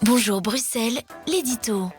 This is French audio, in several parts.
Bonjour Bruxelles, l'édito.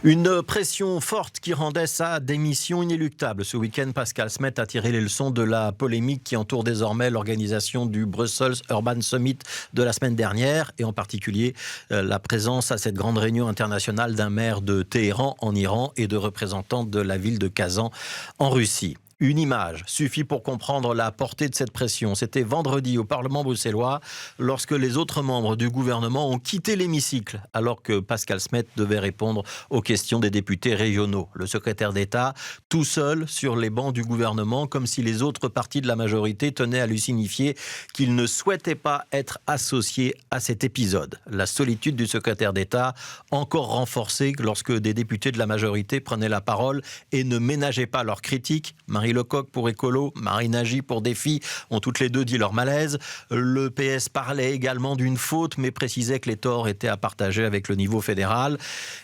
Une pression forte qui rendait sa démission inéluctable. Ce week-end, Pascal Smet a tiré les leçons de la polémique qui entoure désormais l'organisation du Brussels Urban Summit de la semaine dernière, et en particulier la présence à cette grande réunion internationale d'un maire de Téhéran en Iran et de représentants de la ville de Kazan en Russie. Une image suffit pour comprendre la portée de cette pression. C'était vendredi au Parlement bruxellois, lorsque les autres membres du gouvernement ont quitté l'hémicycle, alors que Pascal Smet devait répondre aux questions des députés régionaux. Le secrétaire d'État, tout seul sur les bancs du gouvernement, comme si les autres partis de la majorité tenaient à lui signifier qu'il ne souhaitait pas être associé à cet épisode. La solitude du secrétaire d'État, encore renforcée lorsque des députés de la majorité prenaient la parole et ne ménageaient pas leurs critiques. Marie Lecoq pour Écolo, Marine Nagy pour Défi ont toutes les deux dit leur malaise. Le PS parlait également d'une faute, mais précisait que les torts étaient à partager avec le niveau fédéral.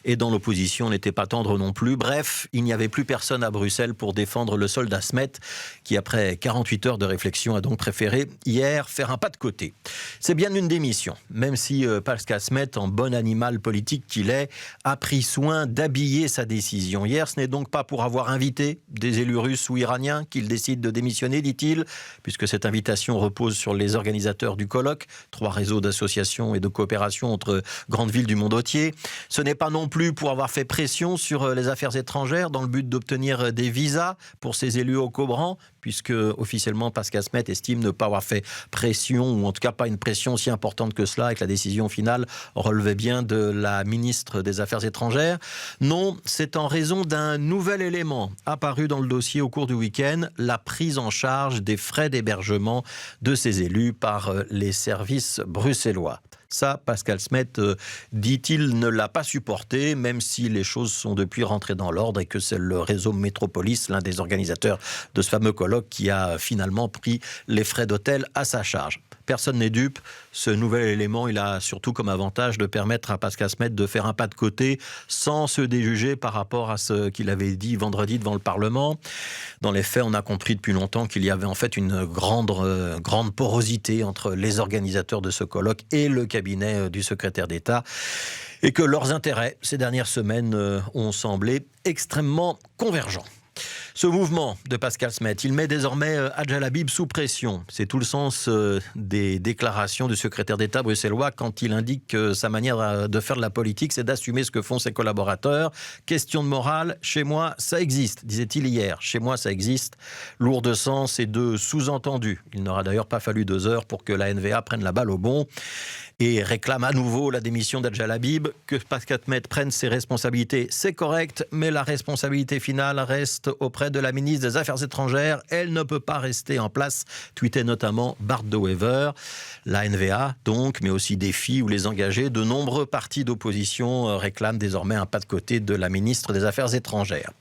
Et dans l'opposition, on n'était pas tendre non plus. Bref, il n'y avait plus personne à Bruxelles pour défendre le soldat Smet, qui après 48 heures de réflexion a donc préféré hier faire un pas de côté. C'est bien une démission, même si Pascal Smet, en bon animal politique qu'il est, a pris soin d'habiller sa décision. Hier, ce n'est donc pas pour avoir invité des élus russes ou iraniens qu'il décide de démissionner, dit-il, puisque cette invitation repose sur les organisateurs du colloque, 3 réseaux d'associations et de coopération entre grandes villes du monde entier. Ce n'est pas non plus pour avoir fait pression sur les affaires étrangères dans le but d'obtenir des visas pour ces élus au Cobran, puisque officiellement Pascal Smet estime ne pas avoir fait pression, ou en tout cas pas une pression si importante que cela, et que la décision finale relevait bien de la ministre des Affaires étrangères. Non, c'est en raison d'un nouvel élément apparu dans le dossier au cours du week-end, la prise en charge des frais d'hébergement de ces élus par les services bruxellois. Ça, Pascal Smet, dit-il, ne l'a pas supporté, même si les choses sont depuis rentrées dans l'ordre et que c'est le réseau Métropolis, l'un des organisateurs de ce fameux colloque, qui a finalement pris les frais d'hôtel à sa charge. Personne n'est dupe. Ce nouvel élément, il a surtout comme avantage de permettre à Pascal Smet de faire un pas de côté sans se déjuger par rapport à ce qu'il avait dit vendredi devant le Parlement. Dans les faits, on a compris depuis longtemps qu'il y avait en fait une grande porosité entre les organisateurs de ce colloque et le cabinet du secrétaire d'État, et que leurs intérêts ces dernières semaines ont semblé extrêmement convergents. Ce mouvement de Pascal Smet, il met désormais Adjal Habib sous pression. C'est tout le sens des déclarations du secrétaire d'État bruxellois quand il indique que sa manière de faire de la politique, c'est d'assumer ce que font ses collaborateurs. Question de morale, chez moi, ça existe, disait-il hier. Chez moi, ça existe. Lourd de sens et de sous-entendu. Il n'aura d'ailleurs pas fallu 2 heures pour que la NVA prenne la balle au bond et réclame à nouveau la démission d'Adjal Habib. Que Pascal Smet prenne ses responsabilités, c'est correct, mais la responsabilité finale reste auprès de la ministre des Affaires étrangères. Elle ne peut pas rester en place, tweetait notamment Bart de Wever. La NVA, donc, mais aussi Défi ou les engagés, de nombreux partis d'opposition réclament désormais un pas de côté de la ministre des Affaires étrangères.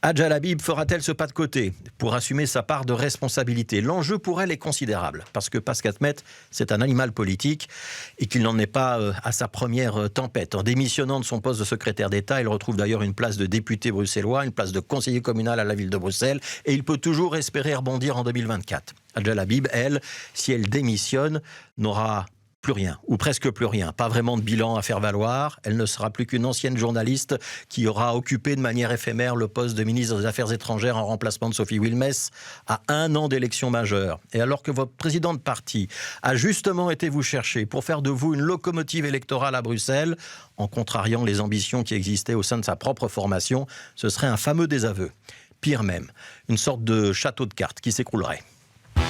Adjal Habib fera-t-elle ce pas de côté pour assumer sa part de responsabilité? L'enjeu pour elle est considérable, parce que Pascal Smet, c'est un animal politique, et qu'il n'en est pas à sa première tempête. En démissionnant de son poste de secrétaire d'État, il retrouve d'ailleurs une place de député bruxellois, une place de conseiller communal à la ville de Bruxelles, et il peut toujours espérer rebondir en 2024. Adjal Habib, elle, si elle démissionne, n'aura plus rien, ou presque plus rien. Pas vraiment de bilan à faire valoir. Elle ne sera plus qu'une ancienne journaliste qui aura occupé de manière éphémère le poste de ministre des Affaires étrangères en remplacement de Sophie Wilmès à 1 an d'élection majeure. Et alors que votre président de parti a justement été vous chercher pour faire de vous une locomotive électorale à Bruxelles, en contrariant les ambitions qui existaient au sein de sa propre formation, ce serait un fameux désaveu. Pire même, une sorte de château de cartes qui s'écroulerait.